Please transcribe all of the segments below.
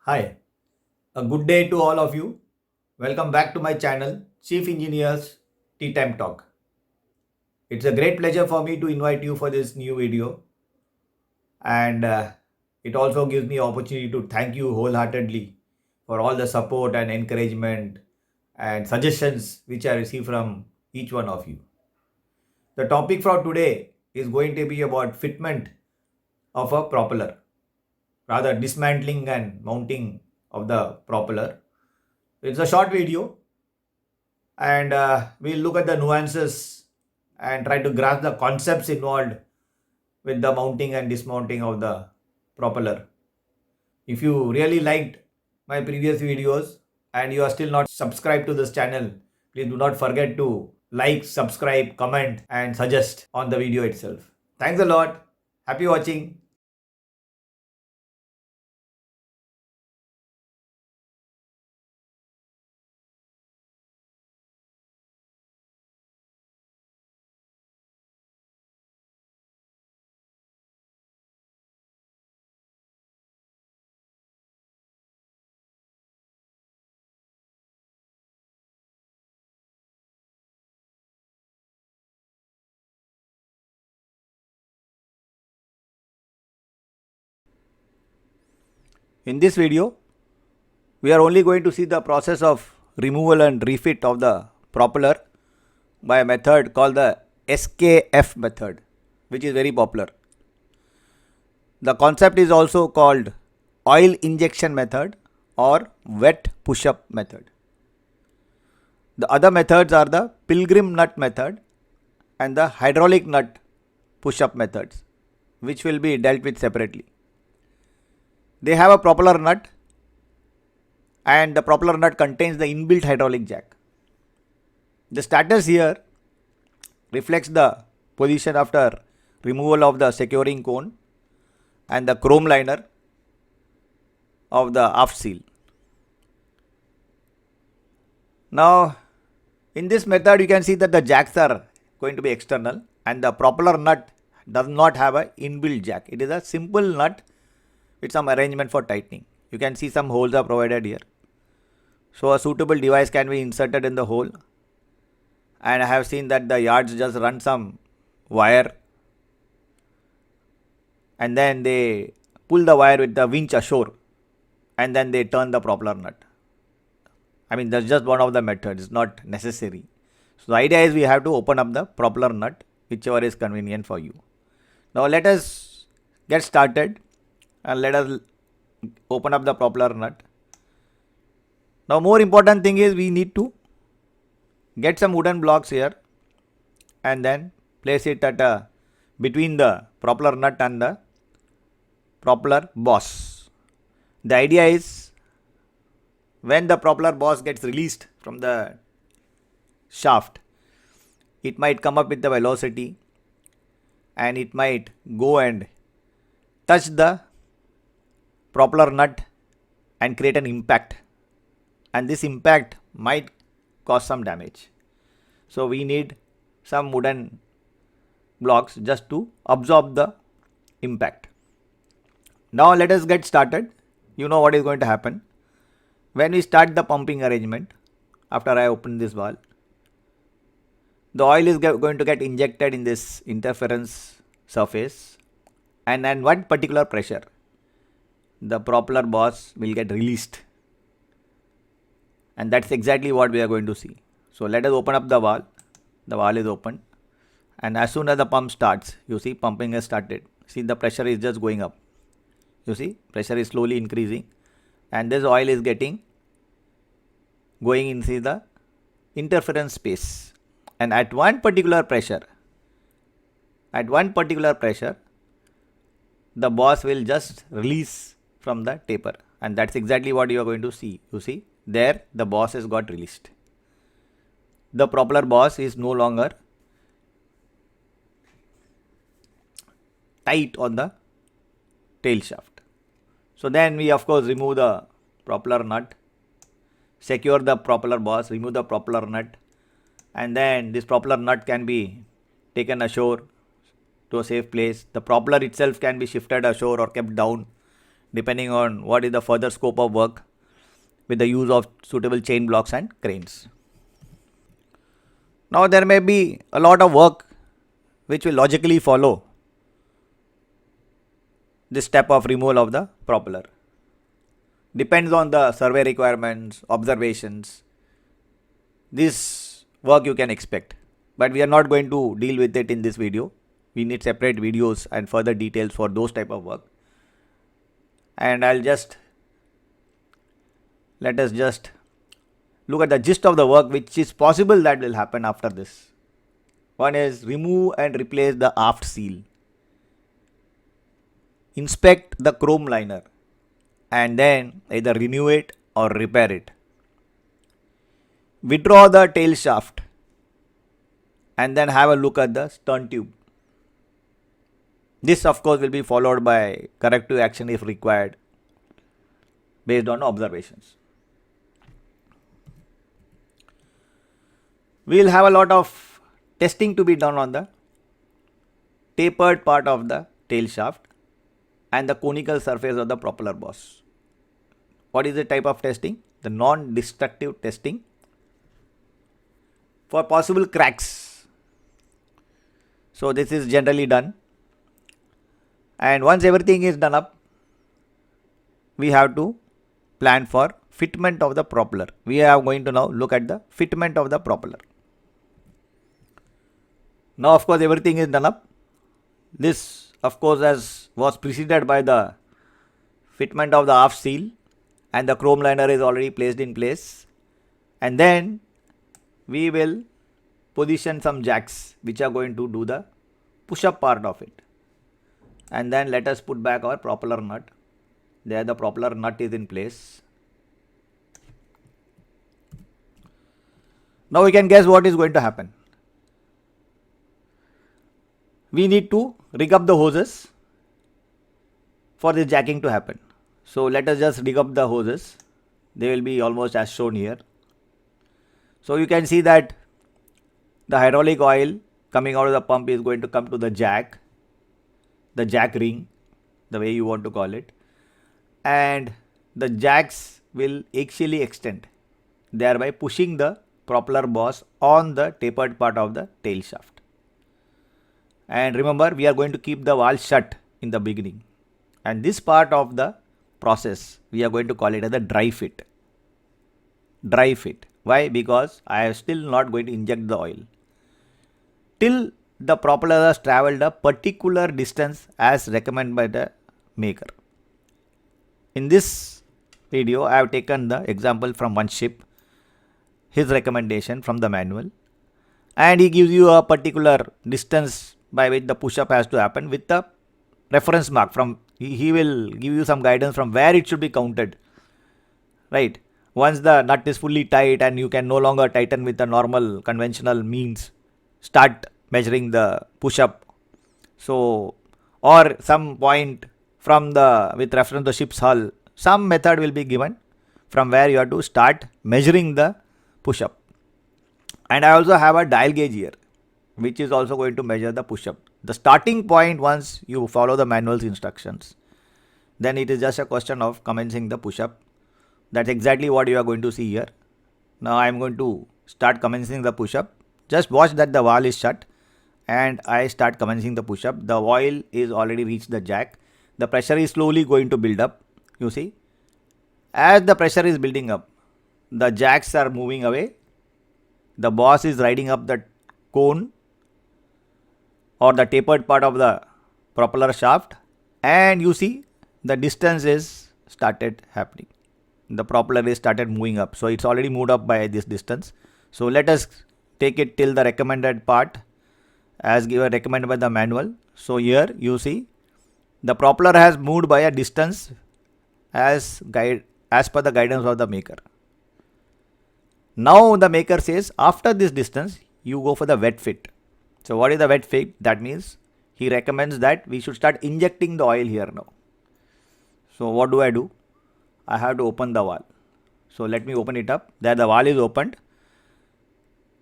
Hi, a good day to all of you. Welcome back to my channel, Chief Engineers Tea Time Talk. It's a great pleasure for me to invite you for this new video, and it also gives me opportunity to thank you wholeheartedly for all the support and encouragement and suggestions which I receive from each one of you. The topic for today is going to be about fitment of a propeller, rather dismantling and mounting of the propeller. It's a short video, and we'll look at the nuances and try to grasp the concepts involved with the mounting and dismounting of the propeller. If you really liked my previous videos and you are still not subscribed to this channel, please do not forget to like, subscribe, comment and suggest on the video itself. Thanks a lot. Happy watching. In this video, we are only going to see the process of removal and refit of the propeller by a method called the SKF method, which is very popular. The concept is also called oil injection method or wet push-up method. The other methods are the pilgrim nut method and the hydraulic nut push-up methods, which will be dealt with separately. They have a propeller nut, and the propeller nut contains the inbuilt hydraulic jack. The status here reflects the position after removal of the securing cone and the chrome liner of the aft seal. Now, in this method, you can see that the jacks are going to be external and the propeller nut does not have an inbuilt jack. It is a simple nut with some arrangement for tightening. You can see some holes are provided here. So a suitable device can be inserted in the hole, and I have seen that the yards just run some wire and then they pull the wire with the winch ashore and then they turn the propeller nut. I mean, that's just one of the methods, it's not necessary. So the idea is we have to open up the propeller nut, whichever is convenient for you. Now let us get started and let us open up the propeller nut. Now more important thing is we need to get some wooden blocks here and then place it at between the propeller nut and the propeller boss. The idea is when the propeller boss gets released from the shaft, it might come up with the velocity and it might go and touch the propeller nut and create an impact, and this impact might cause some damage. So we need some wooden blocks just to absorb the impact. Now let us get started. You know what is going to happen. When we start the pumping arrangement, after I open this valve, the oil is going to get injected in this interference surface, and at one particular pressure, the propeller boss will get released, and that's exactly what we are going to see. So let us open up the valve. The valve is open, and as soon as the pump starts, you see pumping has started. See, the pressure is just going up. You see, pressure is slowly increasing, and this oil is going into the interference space, and at one particular pressure, the boss will just release from the taper, and that's exactly what you are going to see. You see, there the boss has got released. The propeller boss is no longer tight on the tail shaft. So then we of course remove the propeller nut, secure the propeller boss, remove the propeller nut, and then this propeller nut can be taken ashore to a safe place. The propeller itself can be shifted ashore or kept down, depending on what is the further scope of work with the use of suitable chain blocks and cranes. Now there may be a lot of work which will logically follow this step of removal of the propeller. Depends on the survey requirements, observations. This work you can expect, but we are not going to deal with it in this video. We need separate videos and further details for those type of work. And let us just look at the gist of the work which is possible that will happen after this. One is remove and replace the aft seal. Inspect the chrome liner and then either renew it or repair it. Withdraw the tail shaft and then have a look at the stern tube. This of course will be followed by corrective action if required based on observations. We will have a lot of testing to be done on the tapered part of the tail shaft and the conical surface of the propeller boss. What is the type of testing? The non-destructive testing for possible cracks. So this is generally done, and once everything is done up, we have to plan for fitment of the propeller. We are going to now look at the fitment of the propeller. Now of course everything is done up. This of course was preceded by the fitment of the aft seal, and the chrome liner is already placed in place, and then we will position some jacks which are going to do the push-up part of it, and then let us put back our propeller nut. There the propeller nut is in place. Now we can guess what is going to happen. We need to rig up the hoses for this jacking to happen. So let us just rig up the hoses. They will be almost as shown here. So you can see that the hydraulic oil coming out of the pump is going to come to the jack ring, the way you want to call it, and the jacks will axially extend, thereby pushing the propeller boss on the tapered part of the tail shaft. And remember, we are going to keep the valve shut in the beginning, and this part of the process we are going to call it as a dry fit. Dry fit. Why? Because I am still not going to inject the oil till the propeller has traveled a particular distance as recommended by the maker. In this video, I have taken the example from one ship, his recommendation from the manual, and he gives you a particular distance by which the push-up has to happen with the reference mark. From he will give you some guidance from where it should be counted, right? Once the nut is fully tight and you can no longer tighten with the normal conventional means, start measuring the push-up. So, or some point from the, with reference to the ship's hull, some method will be given from where you have to start measuring the push-up. And I also have a dial gauge here, which is also going to measure the push-up. The starting point, once you follow the manual's instructions, then it is just a question of commencing the push-up. That's exactly what you are going to see here. Now I am going to start commencing the push-up. Just watch that the valve is shut and I start commencing the push-up. The oil is already reached the jack. The pressure is slowly going to build up. You see, as the pressure is building up, the jacks are moving away. The boss is riding up the cone or the tapered part of the propeller shaft, and you see the distance is started happening. The propeller is started moving up, so it's already moved up by this distance. So let us take it till the recommended part as given recommended by the manual. So here you see the propeller has moved by a distance as per the guidance of the maker. Now the maker says after this distance you go for the wet fit. So what is the wet fit? That means he recommends that we should start injecting the oil here now. So what do? I have to open the valve. So let me open it up. There the valve is opened.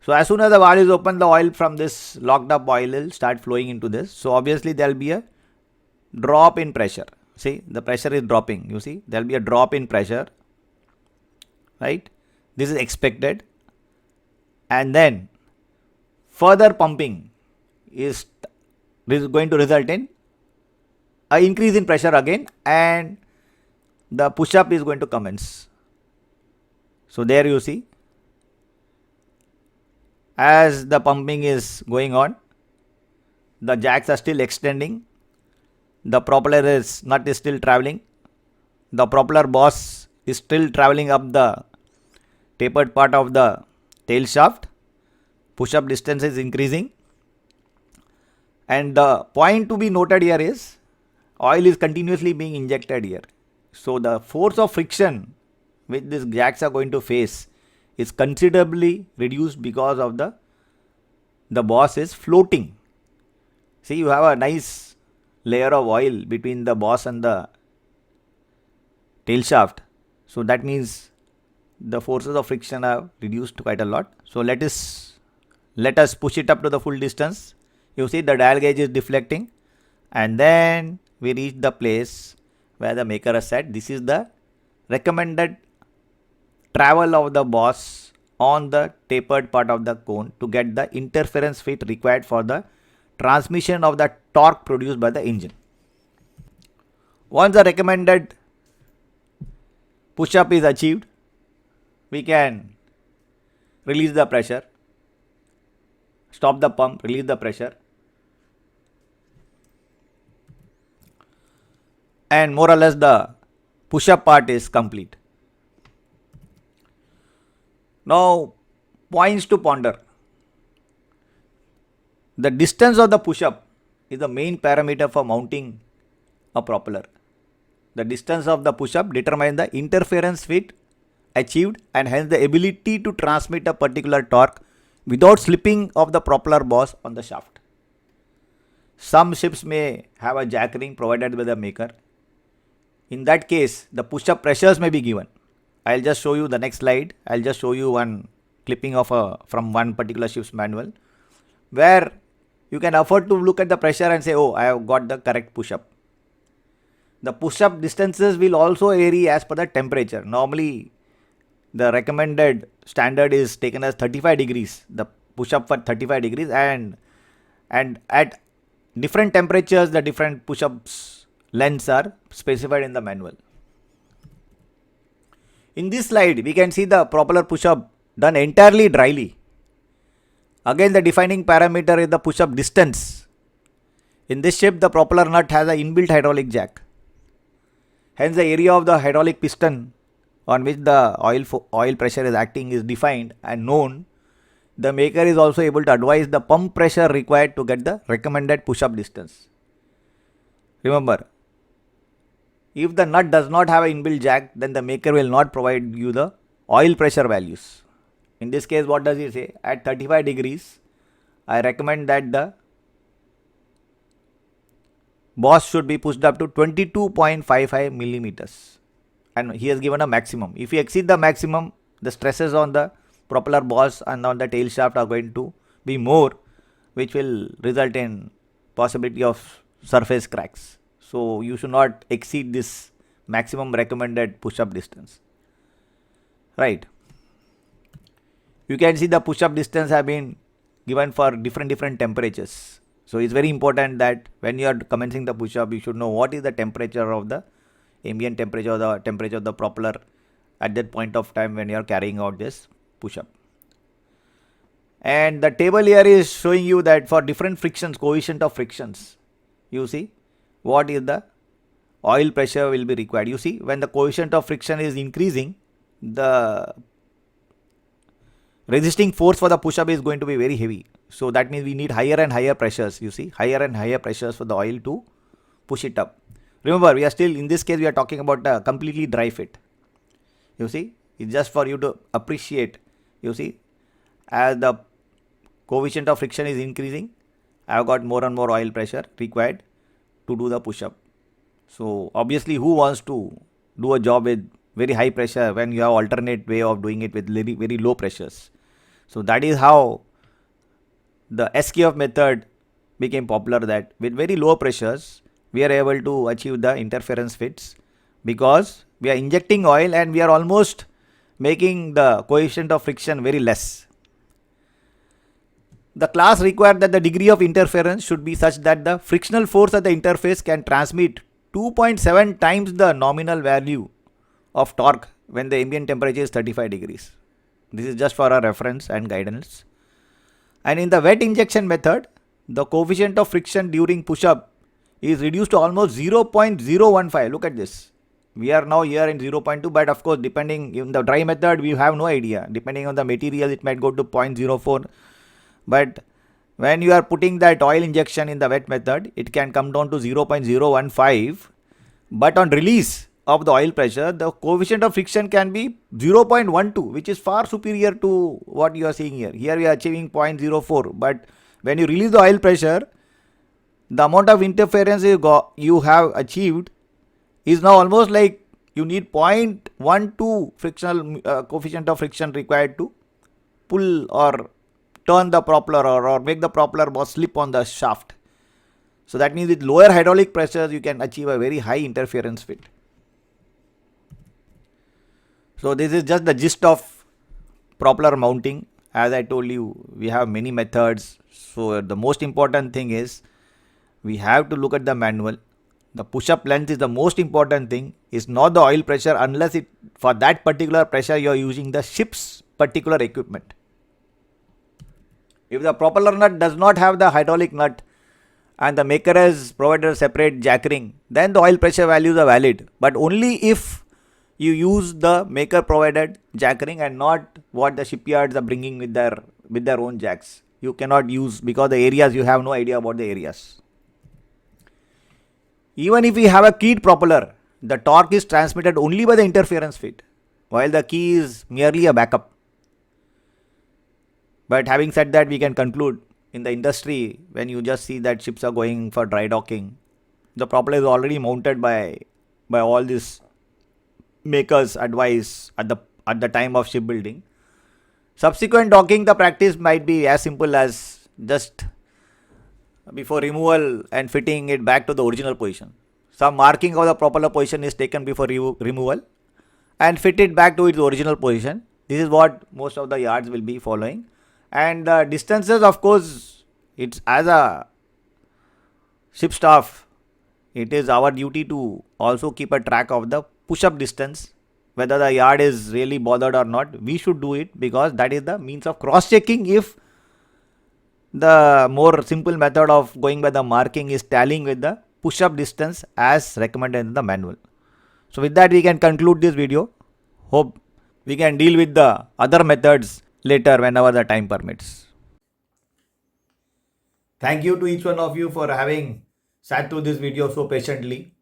So as soon as the valve is open, the oil from this locked up oil will start flowing into this. So obviously there will be a drop in pressure. See, the pressure is dropping. You see, there will be a drop in pressure, right? This is expected. And then further pumping is going to result in an increase in pressure again, and the push-up is going to commence. So there you see, as the pumping is going on, the jacks are still extending, the propeller is still traveling, the propeller boss is still traveling up the tapered part of the tail shaft, push-up distance is increasing, and the point to be noted here is oil is continuously being injected here. So the force of friction which these jacks are going to face is considerably reduced because of the boss is floating. See, you have a nice layer of oil between the boss and the tail shaft. So that means the forces of friction have reduced quite a lot. So let us push it up to the full distance. You see the dial gauge is deflecting, and then we reach the place where the maker has said this is the recommended travel of the boss on the tapered part of the cone to get the interference fit required for the transmission of the torque produced by the engine. Once the recommended push-up is achieved, we can release the pressure, stop the pump, release the pressure, and more or less the push-up part is complete. Now, points to ponder. The distance of the push-up is the main parameter for mounting a propeller. The distance of the push-up determines the interference fit achieved and hence the ability to transmit a particular torque without slipping of the propeller boss on the shaft. Some ships may have a jack ring provided by the maker. In that case, the push-up pressures may be given. I'll just show you the next slide. I'll just show you one clipping of from one particular ship's manual where you can afford to look at the pressure and say, oh, I have got the correct push-up. The push-up distances will also vary as per the temperature. Normally, the recommended standard is taken as 35 degrees, the push-up for 35 degrees, and at different temperatures, the different push-ups lengths are specified in the manual. In this slide, we can see the propeller push-up done entirely dryly. Again, the defining parameter is the push-up distance. In this ship, the propeller nut has an inbuilt hydraulic jack. Hence, the area of the hydraulic piston on which the oil pressure is acting is defined and known. The maker is also able to advise the pump pressure required to get the recommended push-up distance. Remember, if the nut does not have an inbuilt jack, then the maker will not provide you the oil pressure values. In this case, what does he say? At 35 degrees, I recommend that the boss should be pushed up to 22.55 millimeters. And he has given a maximum. If you exceed the maximum, the stresses on the propeller boss and on the tail shaft are going to be more, which will result in possibility of surface cracks. So you should not exceed this maximum recommended push-up distance. Right. You can see the push-up distance have been given for different temperatures. So it's very important that when you are commencing the push-up, you should know what is the temperature of the ambient temperature or the temperature of the propeller at that point of time when you are carrying out this push-up. And the table here is showing you that for different frictions, coefficient of frictions, you see what is the oil pressure will be required. You see, when the coefficient of friction is increasing, the resisting force for the push-up is going to be very heavy. So that means we need higher and higher pressures. You see, higher and higher pressures for the oil to push it up. Remember, we are still, in this case, we are talking about a completely dry fit. You see, it's just for you to appreciate. You see, as the coefficient of friction is increasing, I have got more and more oil pressure required to do the push-up. So obviously, who wants to do a job with very high pressure when you have alternate way of doing it with very, very low pressures? So that is how the SKF method became popular, that with very low pressures we are able to achieve the interference fits, because we are injecting oil and we are almost making the coefficient of friction very less. The class required that the degree of interference should be such that the frictional force at the interface can transmit 2.7 times the nominal value of torque when the ambient temperature is 35 degrees. This is just for our reference and guidance. And in the wet injection method, the coefficient of friction during push-up is reduced to almost 0.015. Look at this. We are now here in 0.2, but of course, depending in the dry method, we have no idea. Depending on the material, it might go to 0.04. But when you are putting that oil injection in the wet method, it can come down to 0.015. But on release of the oil pressure, the coefficient of friction can be 0.12, which is far superior to what you are seeing here. Here we are achieving 0.04. But when you release the oil pressure, the amount of interference you have achieved is now almost like you need 0.12 frictional coefficient of friction required to pull or turn the propeller or make the propeller more slip on the shaft. So that means with lower hydraulic pressures you can achieve a very high interference fit. So this is just the gist of propeller mounting. As I told you, we have many methods. So the most important thing is we have to look at the manual. The push-up length is the most important thing. It's not the oil pressure, unless for that particular pressure you are using the ship's particular equipment. If the propeller nut does not have the hydraulic nut and the maker has provided a separate jack ring, then the oil pressure values are valid. But only if you use the maker provided jack ring and not what the shipyards are bringing with their own jacks. You cannot use, because the areas, you have no idea about the areas. Even if we have a keyed propeller, the torque is transmitted only by the interference fit, while the key is merely a backup. But having said that, we can conclude in the industry, when you just see that ships are going for dry docking, the propeller is already mounted by all these makers' advice at the time of shipbuilding. Subsequent docking, the practice might be as simple as just before removal and fitting it back to the original position. Some marking of the propeller position is taken before removal and fitted back to its original position. This is what most of the yards will be following. And the distances, of course, it's as a ship staff, it is our duty to also keep a track of the push-up distance. Whether the yard is really bothered or not, we should do it, because that is the means of cross-checking if the more simple method of going by the marking is tallying with the push-up distance as recommended in the manual. So with that, we can conclude this video. Hope we can deal with the other methods later whenever the time permits. Thank you to each one of you for having sat through this video so patiently.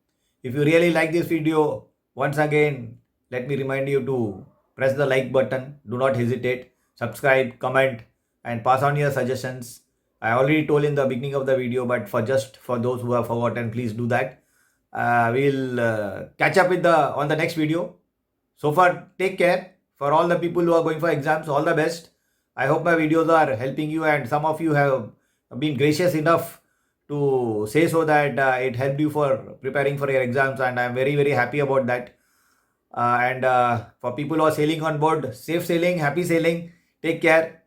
If you really like this video, once again, let me remind you to press the like button. Do not hesitate. Subscribe, comment, and pass on your suggestions. I already told in the beginning of the video, but for those who have forgotten, please do that. We'll catch up on the next video. So far, take care. For all the people who are going for exams, all the best. I hope my videos are helping you, and some of you have been gracious enough to say so that it helped you for preparing for your exams, and I'm very, very happy about that. And for people who are sailing on board, safe sailing, happy sailing. Take care.